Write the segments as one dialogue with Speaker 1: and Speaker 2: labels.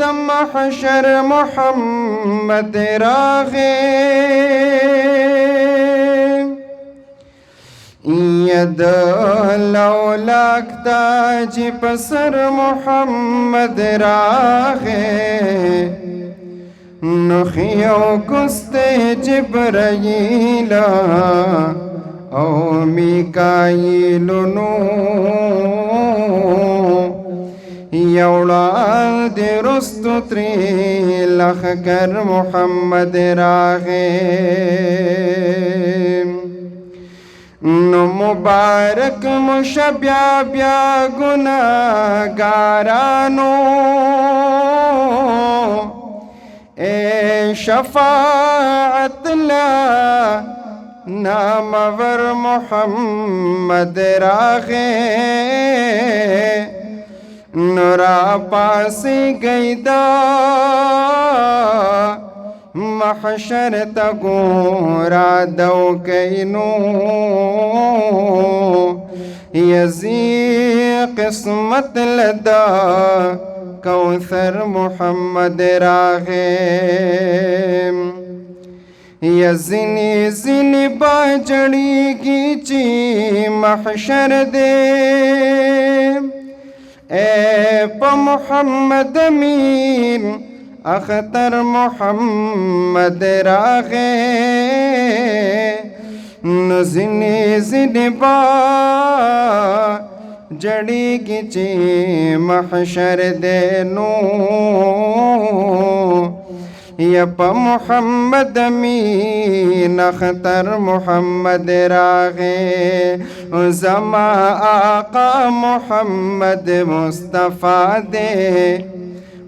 Speaker 1: महशर मोहम्मद रागे यद लौलाक ताज पसर मोहम्मद रागे नखियो कुस्ते जिब्राईला ओ मिकाईलुनु यौलाल दुरुस्तु त्रिलखकर मोहम्मद रागे नो मुबारक मुशब्या ब्या गुनागारानो ए शफाअत ला नामवर मोहम्मद रागे नूरा पासी गईदा महशर तगोरा दो कैनो यजी किस्मत लदा कौसर मोहम्मद रागे यज़नी ज़नी बाजड़ी गीची महशर दे ए प मोहम्मद मीन अख्तर मोहम्मद रागे ज़नी ज़नी बाजड़ी गीची महशर दे नो यप मोहम्मद मीन अख्तर मोहम्मद रागे ज़मा आका मोहम्मद मुस्तफ़ा दे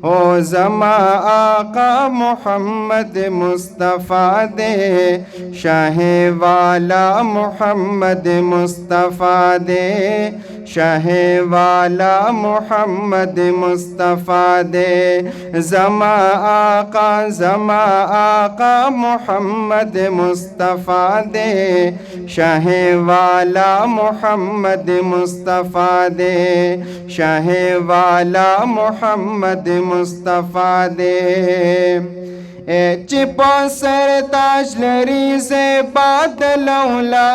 Speaker 1: ओ ज़मा आका मोहम्मद मुस्तफ़ा दे शाह वाला मोहम्मद मुस्तफ़ा दे शाह वाला मोहम्मद मुस्तफ़ा दे ज़मा आका मोहम्मद मुस्तफ़ा दे शाह वाला मोहम्मद मुस्तफ़ा दे शाह वाला मोहम्मद मुस्तफ़ा दे ए चिपा सरताज लरी से बादलौला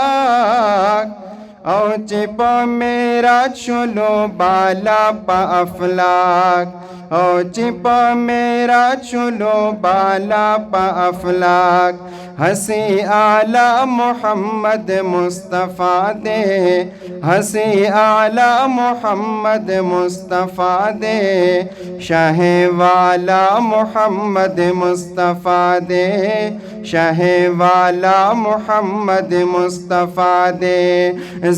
Speaker 1: औ चिपा मेरा चुलो बाला पा अफलाक औ चिपा मेरा चुलो बाला पा अफलाक हसी आला मोहम्मद मुस्तफ़ा दे हसी आला मोहम्मद मुस्तफ़ा दे शाह वाला मोहम्मद मुस्तफ़ा दे शाह वाला मोहम्मद मुस्तफ़ा दे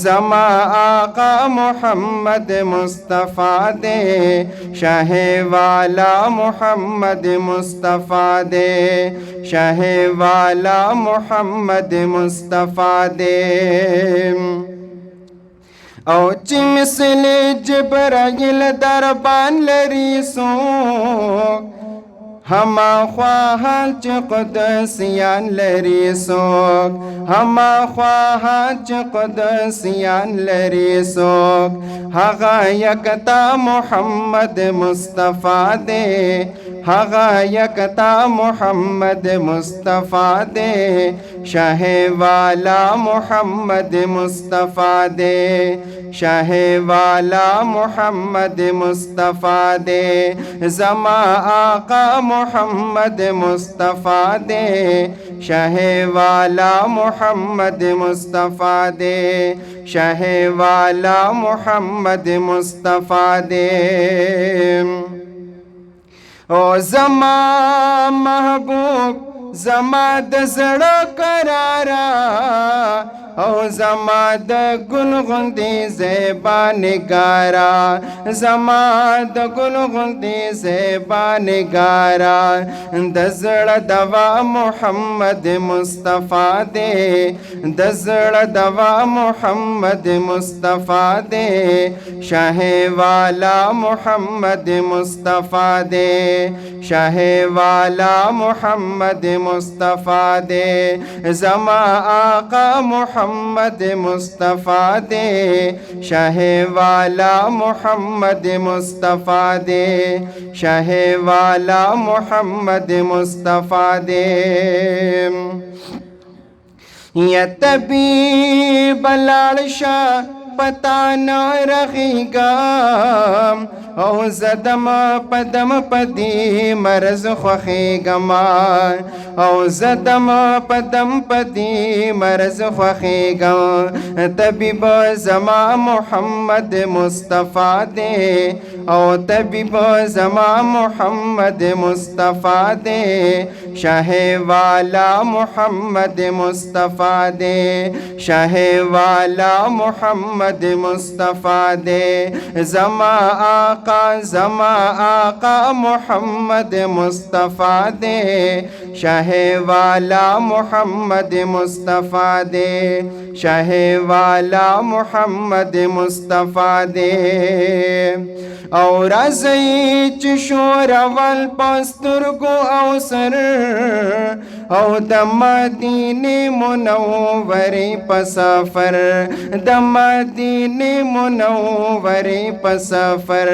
Speaker 1: ज़मा आका मोहम्मद मुस्तफ़ा दे शाह वाला मोहम्मद मुस्तफ़ा दे शाह वाला मोहम्मद मुस्तफ़ा दे औ चिमसले जिब्राइल दरबान लरीसो हमा ख्वाहां च क़ुदसियान लरीसोक हमा ख्वाहां च क़ुदसियान लरीसोक हगा यकता मोहम्मद मुस्तफ़ा दे हगा यकता मोहम्मद मुस्तफ़ा दे शाह वाला मोहम्मद मुस्तफ़ा दे शाह वाला मोहम्मद मुस्तफ़ा दे ज़मा आका मोहम्मद मुस्तफ़ा दे शाह वाला मोहम्मद मुस्तफ़ा दे शाह वाला मोहम्मद मुस्तफ़ा दे ओ ज़मा महबूब ज़मा दज़ड़ा करारा ओ ज़मा द गुलगुंदी ज़ेबा निगारा ज़मा द गुलगुंदी ज़ेबा निगारा दज़ड़ा दवा मोहम्मद मुस्तफ़ा दे दज़ड़ा दवा मोहम्मद मुस्तफ़ा दे शाह वाला मोहम्मद मुस्तफ़ा दे शाह वाला मोहम्मद मुस्तफ़ा दे ज़मा आका मोहम्मद मोहम्मद मुस्तफ़ा दे, शाह वाला मोहम्मद मुस्तफ़ा दे, शाह वाला मोहम्मद मुस्तफ़ा दे। या तबीब लाड़शा पता न रहेगा, औ ज़दम पदम पदी मरज़ ख़्वेगमा, औ ज़दम पदम पदी मरज़ ख़्वेगा। तबीब ज़मा मोहम्मद मुस्तफ़ा दे, औ तबीब ज़मा मोहम्मद मुस्तफ़ा दे, शाह वाला मोहम्मद मुस्तफ़ा दे, शाह वाला मोहम्मद मुस्तफ़ा दे। ज़मा आका मोहम्मद मुस्तफ़ा दे, शाह वाला मोहम्मद मुस्तफ़ा दे, शाह वाला मोहम्मद मुस्तफ़ा दे। और ज़ईच शोरवल पस्तुर्गो अवसर, औ दमदीने मुनव्वरे पसफर, दमदीने मुनव्वरे पसफर।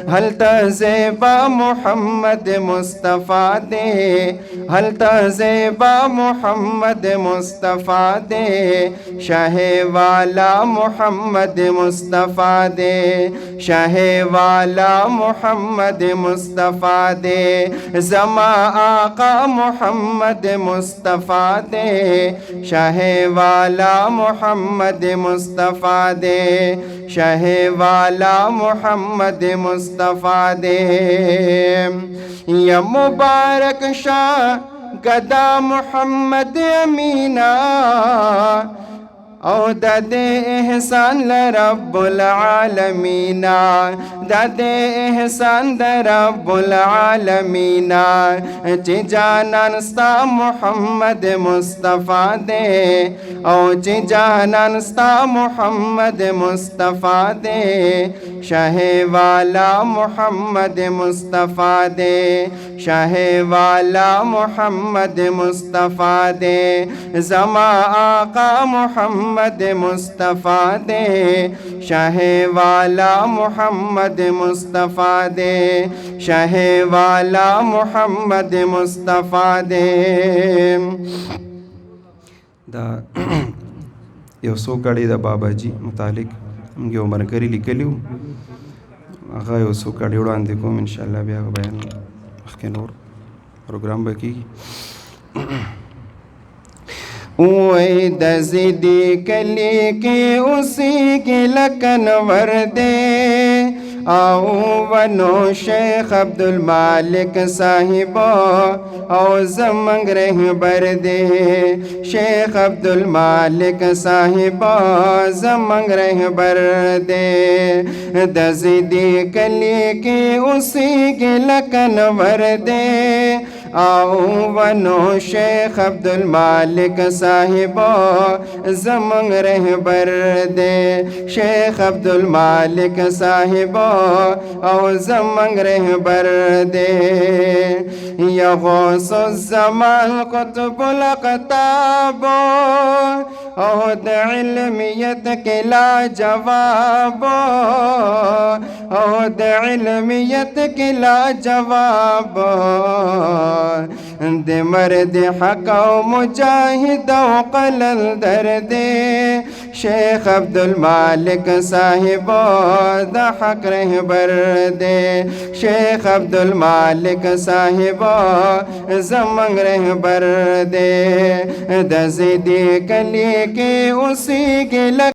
Speaker 1: हल तज़ेबा मोहम्मद मुस्तफ़ा दे, हल तज़ेबा मोहम्मद मुस्तफ़ा दे, शाह वाला मोहम्मद मुस्तफ़ा दे, शाह वाला मोहम्मद मुस्तफ़ा दे। ज़मा आका मोहम्मद मुस्तफ़ा दे, शाह वाला मोहम्मद मुस्तफ़ा दे, शाह वाला मोहम्मद मुस्तफ़ा दे। या मुबारक शाह गदा मोहम्मद अमीना, औ ददे एहसान रब्बुल आलमीना, ददे एहसान रब्बुल आलमीना। चे जानस्ता मोहम्मद मुस्तफ़ा दे, औ चे जानस्ता मोहम्मद मुस्तफ़ा दे, शाह वाला मोहम्मद मुस्तफ़ा दे, शाह वाला मोहम्मद मुस्तफ़ा दे। ज़मा आका मोहम्मद मुस्तफ़ा दे, शाह वाला मोहम्मद मुस्तफ़ा दे, शाह वाला मोहम्मद मुस्तफ़ा दे। दा یو څو کړي د باباجي متعلق موږ یو مرګري لیکلیو، هغه یو څو کړي وړاندې کوم ان شاء الله، بیا بیان مخکې نور پروګرام به کېږي. وې د زیدی کلی کې اوسېږي لکه نور دی، او ونو شیخ عبدالمالک صاحب او زمنګ رهبر دی، شیخ عبدالمالک صاحب زمنګ رهبر دی. د زیدی کلی کې اوسېږي لکه نور دی، او ونو شیخ عبدالمالک صاحب زمنګ رهبر دی، شیخ عبدالمالک صاحب او زمنګ رهبر دی. یا غوث الزمان قطب الاقطاب او د علمیت کې لا جواب، او د علمیت کې لا جواب. د مرد حق او مجاهد او قلندر دی، شیخ عبدالمالک صاحب د حق رهبر دی، شیخ عبدالمالک صاحب زمنګ رهبر دی. د زیدی کلی کې اوسېږي